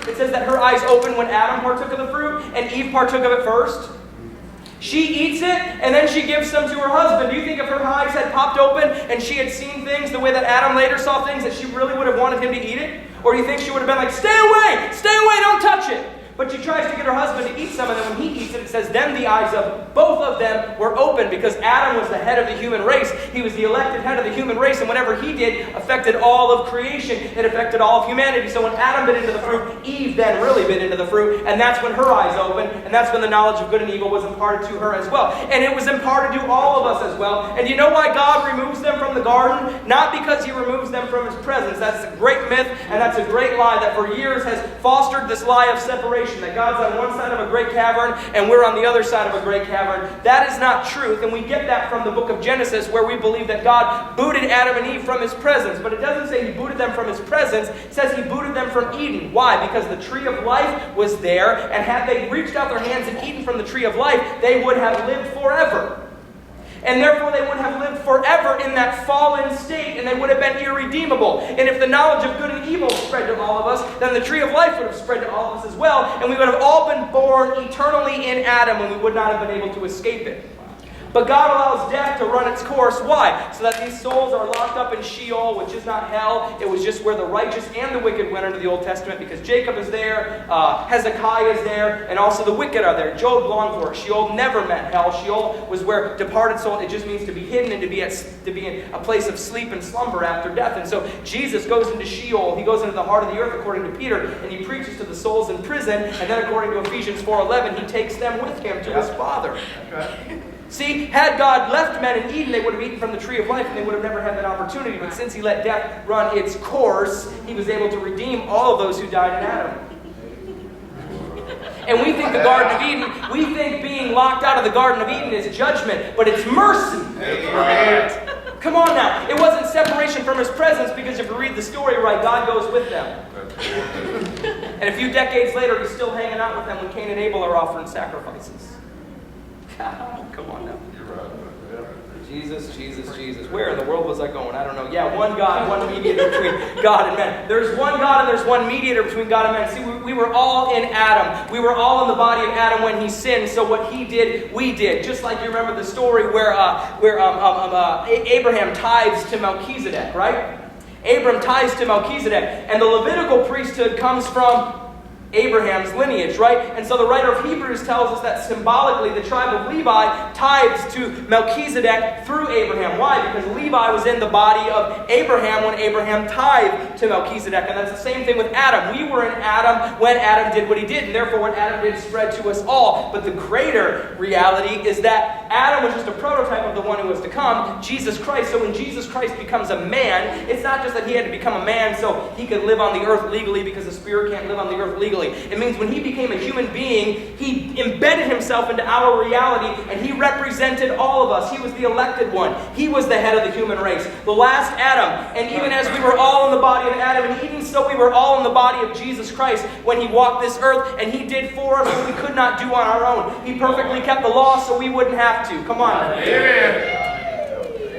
It says that her eyes opened when Adam partook of the fruit and Eve partook of it first. She eats it, and then she gives some to her husband. Do you think if her eyes had popped open and she had seen things the way that Adam later saw things, that she really would have wanted him to eat it? Or do you think she would have been like, stay away, don't touch it? But she tries to get her husband to eat some, and then when he eats it, it says, then the eyes of both of them were open, because Adam was the head of the human race. He was the elected head of the human race, and whatever he did affected all of creation. It affected all of humanity. So when Adam bit into the fruit, Eve then really bit into the fruit, and that's when her eyes opened, and that's when the knowledge of good and evil was imparted to her as well. And it was imparted to all of us as well. And you know why God removes them from the garden? Not because He removes them from His presence. That's a great myth, and that's a great lie that for years has fostered this lie of separation. That God's on one side of a great cavern and we're on the other side of a great cavern. That is not truth, and we get that from the book of Genesis, where we believe that God booted Adam and Eve from His presence. But it doesn't say He booted them from His presence. It says He booted them from Eden. Why? Because the tree of life was there, and had they reached out their hands and eaten from the tree of life, they would have lived forever. And therefore they would have lived forever in that fallen state, and they would have been irredeemable. And if the knowledge of good and evil spread to all of us, then the tree of life would have spread to all of us as well, and we would have all been born eternally in Adam, and we would not have been able to escape it. But God allows death to run its course. Why? So that these souls are locked up in Sheol, which is not hell. It was just where the righteous and the wicked went under the Old Testament, because Jacob is there, Hezekiah is there, and also the wicked are there. Job longed for it. Sheol never meant hell. Sheol was where departed soul, it just means to be hidden and to be in a place of sleep and slumber after death. And so Jesus goes into Sheol. He goes into the heart of the earth, according to Peter, and He preaches to the souls in prison. And then according to Ephesians 4:11, He takes them with Him to His Father. See, had God left men in Eden, they would have eaten from the tree of life, and they would have never had that opportunity. But since He let death run its course, He was able to redeem all of those who died in Adam. And we think the Garden of Eden, we think being locked out of the Garden of Eden is judgment, but it's mercy. Come on now. It wasn't separation from His presence, because if you read the story right, God goes with them. And a few decades later, He's still hanging out with them when Cain and Abel are offering sacrifices. Come on now. Jesus. Where in the world was I going? I don't know. Yeah, one God, one mediator between God and men. There's one God and there's one mediator between God and men. See, we were all in Adam. We were all in the body of Adam when he sinned. So what he did, we did. Just like you remember the story where Abraham tithes to Melchizedek, right? Abram tithes to Melchizedek, and the Levitical priesthood comes from Abraham's lineage, right? And so the writer of Hebrews tells us that symbolically the tribe of Levi tithes to Melchizedek through Abraham. Why? Because Levi was in the body of Abraham when Abraham tithed to Melchizedek. And that's the same thing with Adam. We were in Adam when Adam did what he did, and therefore what Adam did spread to us all. But the greater reality is that Adam was just a prototype of the one who was to come, Jesus Christ. So when Jesus Christ becomes a man, it's not just that he had to become a man so he could live on the earth legally, because the Spirit can't live on the earth legally. It means when he became a human being, he embedded himself into our reality, and he represented all of us. He was the elected one. He was the head of the human race, the last Adam. And even as we were all in the body of Adam and Eden, so we were all in the body of Jesus Christ when he walked this earth, and he did for us what we could not do on our own. He perfectly kept the law so we wouldn't have to. Come on. Amen.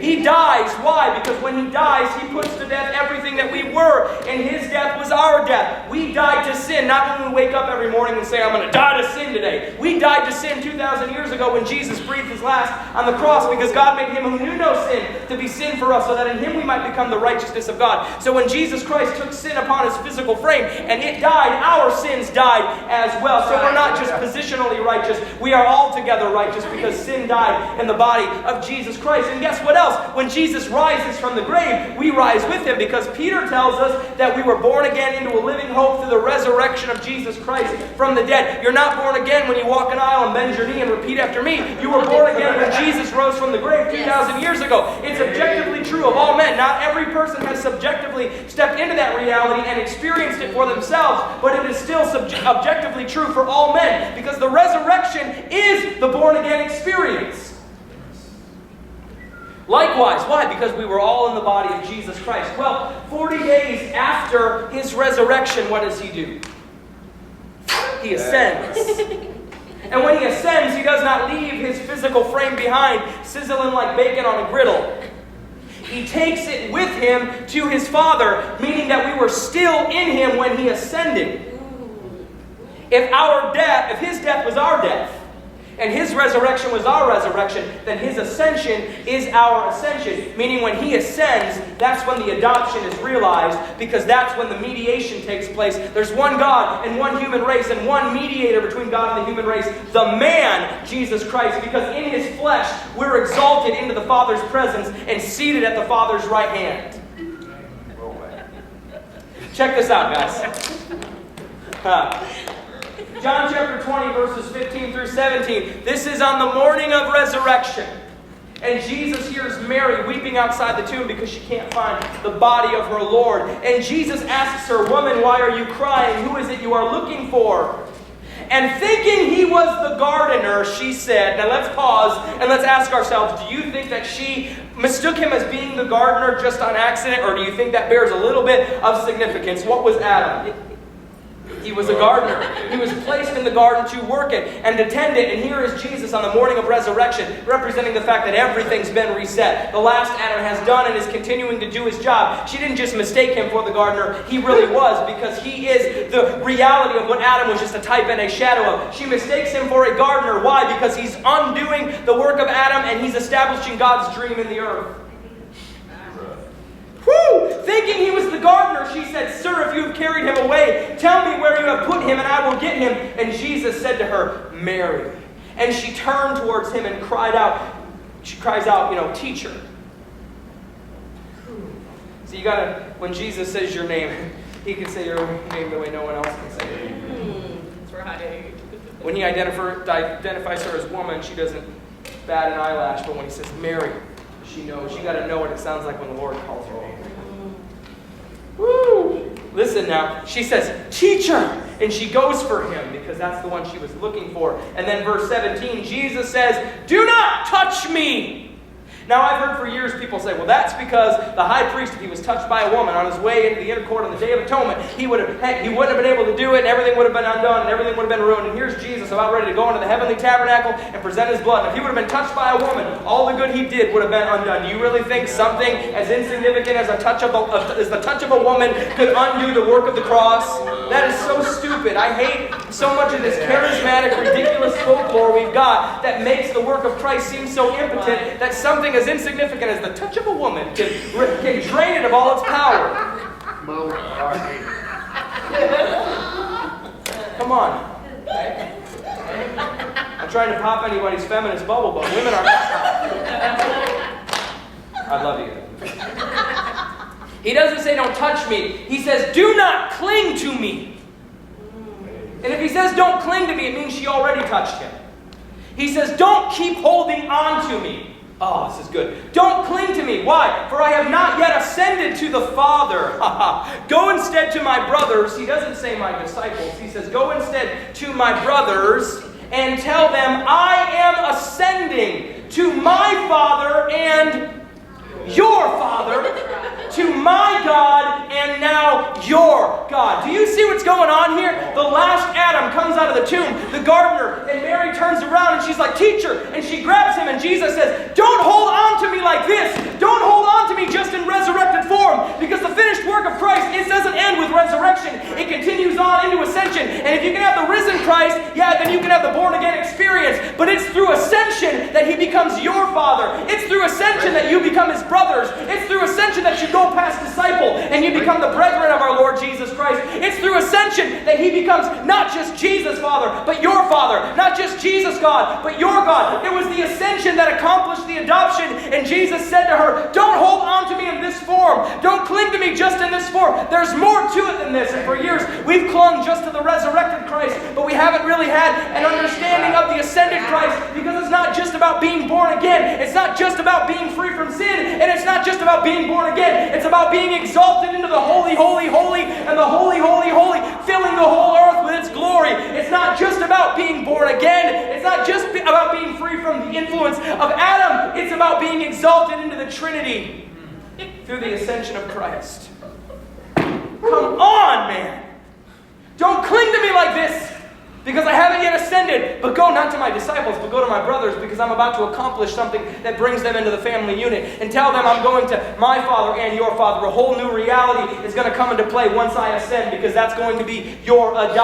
He dies. Why? Because when he dies, he puts to death everything that we were. And his death was our death. We died to sin, not when we wake up every morning and say, I'm going to die to sin today. We died to sin 2,000 years ago when Jesus breathed his last on the cross, because God made him who knew no sin to be sin for us, so that in him we might become the righteousness of God. So when Jesus Christ took sin upon his physical frame and it died, our sins died as well. So we're not just positionally righteous. We are altogether righteous because sin died in the body of Jesus Christ. And guess what else? When Jesus rises from the grave, we rise with him, because Peter tells us that we were born again into a living hope through the resurrection of Jesus Christ from the dead. You're not born again when you walk an aisle and bend your knee and repeat after me. You were born again when Jesus rose from the grave 2,000 years ago. It's objectively true of all men. Not every person has subjectively stepped into that reality and experienced it for themselves, but it is still objectively true for all men, because the resurrection is the born again experience. Likewise, why? Because we were all in the body of Jesus Christ. Well, 40 days after his resurrection, what does he do? He ascends. And when he ascends, he does not leave his physical frame behind, sizzling like bacon on a griddle. He takes it with him to his Father, meaning that we were still in him when he ascended. If his death was our death, and his resurrection was our resurrection, then his ascension is our ascension. Meaning when he ascends, that's when the adoption is realized, because that's when the mediation takes place. There's one God and one human race and one mediator between God and the human race, the man, Jesus Christ. Because in his flesh, we're exalted into the Father's presence and seated at the Father's right hand. Check this out, guys. John chapter 20, verses 15 through 17. This is on the morning of resurrection. And Jesus hears Mary weeping outside the tomb because she can't find the body of her Lord. And Jesus asks her, "Woman, why are you crying? Who is it you are looking for?" And thinking he was the gardener, she said, now let's pause and let's ask ourselves, do you think that she mistook him as being the gardener just on accident? Or do you think that bears a little bit of significance? What was Adam? He was a gardener. He was placed in the garden to work it and to tend it. And here is Jesus on the morning of resurrection, representing the fact that everything's been reset. The last Adam has done and is continuing to do his job. She didn't just mistake him for the gardener. He really was, because he is the reality of what Adam was just a type and a shadow of. She mistakes him for a gardener. Why? Because he's undoing the work of Adam and he's establishing God's dream in the earth. Whew! Thinking he was the gardener, she said, "Sir, if you have carried him away, tell me where you have put him, and I will get him." And Jesus said to her, "Mary." And she turned towards him and cried out. She cries out, "Teacher." So you gotta, when Jesus says your name, he can say your name the way no one else can say it. That's right. When he identifies her as woman, she doesn't bat an eyelash, but when he says Mary, she knows. You got to know what it sounds like when the Lord calls her name. Woo! Listen now. She says, "Teacher!" And she goes for him because that's the one she was looking for. And then verse 17, Jesus says, "Do not touch me." Now, I've heard for years people say, well, that's because the high priest, if he was touched by a woman on his way into the inner court on the Day of Atonement, he wouldn't have been able to do it, and everything would have been undone, and everything would have been ruined. And here's Jesus about ready to go into the heavenly tabernacle and present his blood. And if he would have been touched by a woman, all the good he did would have been undone. Do you really think something as insignificant as the touch of a woman could undo the work of the cross? That is so stupid. I hate so much of this charismatic, ridiculous folklore we've got that makes the work of Christ seem so impotent that something as insignificant as the touch of a woman can drain it of all its power. Come on. I'm trying to pop anybody's feminist bubble, but women are I love you. He doesn't say don't touch me. He says do not cling to me. And if he says don't cling to me, it means she already touched him. He says don't keep holding on to me. Oh, this is good. Don't cling to me. Why? For I have not yet ascended to the Father. Go instead to my brothers. He doesn't say my disciples. He says, go instead to my brothers and tell them I am ascending to my Father and your Father, to my God and now your God. Do you see what's going on here? The last Adam comes out of the tomb, the gardener, and Mary turns around and she's like, "Teacher," and she grabs him and Jesus says, "Don't hold on to me like this. Don't hold on to me just in resurrected form, because the finished work of Christ, it doesn't end with resurrection. It continues on into ascension. And if you can have the risen Christ, then you can have the born again experience. But it's through ascension that he becomes your Father. It's through ascension that you become his brothers. It's through ascension that you go past disciple and you become the brethren of our Lord Jesus Christ. It's through ascension that he becomes not just Jesus, Father, but your Father. Not just Jesus, God, but your God. It was the ascension that accomplished the adoption. And Jesus said to her, don't hold on to me in this form. Don't cling to me just in this form. There's more to it than this. And for years, we've clung just to the resurrected Christ, but we haven't really had an understanding of the ascended Christ, because it's not just about being born again. It's not just about being free from sin. And it's not just about being born again. It's about being exalted into the holy, holy, holy, and the holy, holy, holy, filling the whole earth with its glory. It's not just about being born again. It's not just about being free from the influence of Adam. It's about being exalted into the Trinity through the ascension of Christ. Come on, man. Don't cling to me like this, because I haven't yet ascended. But go not to my disciples, but go to my brothers, because I'm about to accomplish something that brings them into the family unit. And tell them I'm going to my Father and your Father. A whole new reality is going to come into play once I ascend, because that's going to be your adoption.